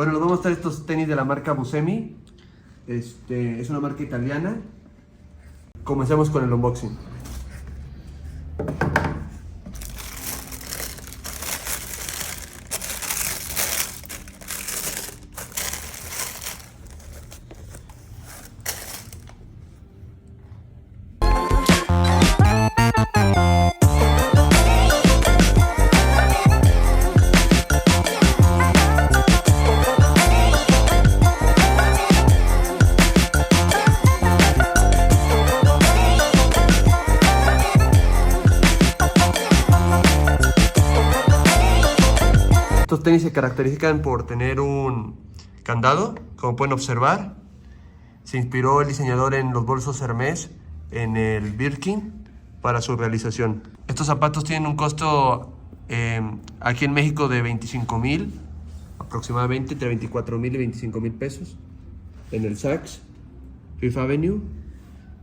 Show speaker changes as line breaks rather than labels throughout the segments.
Bueno, les voy a mostrar estos tenis de la marca Buscemi. Es una marca italiana. Comencemos con el unboxing. Estos tenis se caracterizan por tener un candado, como pueden observar. Se inspiró el diseñador en los bolsos Hermès, en el Birkin, para su realización. Estos zapatos tienen un costo aquí en México de 25,000, aproximadamente entre 24,000 y 25,000 pesos. En el Saks Fifth Avenue,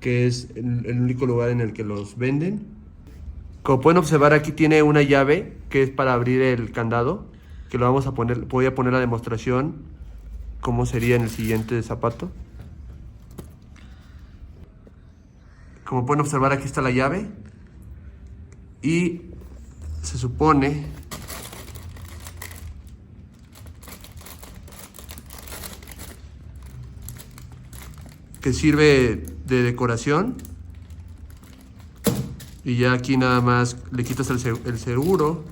que es el único lugar en el que los venden. Como pueden observar, aquí tiene una llave que es para abrir el candado, que lo vamos a poner, voy a poner la demostración cómo sería en el siguiente zapato. Como pueden observar, aquí está la llave y se supone que sirve de decoración. Y ya aquí nada más le quitas el seguro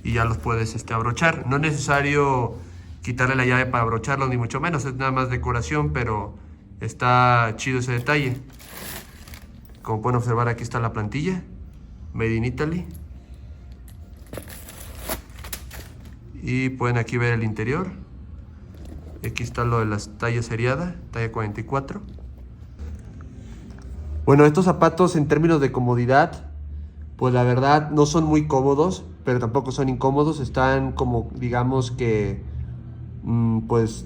y ya los puedes abrochar. No es necesario quitarle la llave para abrocharlo, ni mucho menos. Es nada más decoración, pero está chido ese detalle. Como pueden observar, aquí está la plantilla Made in Italy. Y pueden aquí ver el interior. Aquí está lo de las tallas seriada, talla 44. Bueno, estos zapatos en términos de comodidad, pues la verdad no son muy cómodos, pero tampoco son incómodos. Están como, digamos que, pues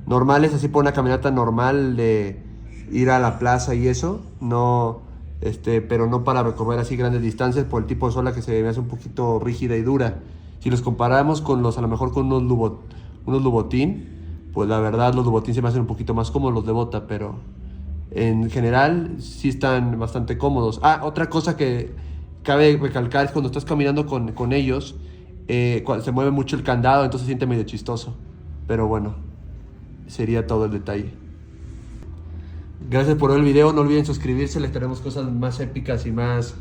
normales, así por una caminata normal de ir a la plaza y eso. No, pero no para recorrer así grandes distancias por el tipo de suela que se me hace un poquito rígida y dura. Si los comparamos con a lo mejor con unos Louboutin, pues la verdad los Louboutin se me hacen un poquito más cómodos los de bota, pero en general sí están bastante cómodos. Otra cosa que cabe recalcar es cuando estás caminando con ellos, cuando se mueve mucho el candado, entonces se siente medio chistoso. Pero bueno, sería todo el detalle. Gracias por ver el video, no olviden suscribirse, les traemos cosas más épicas y más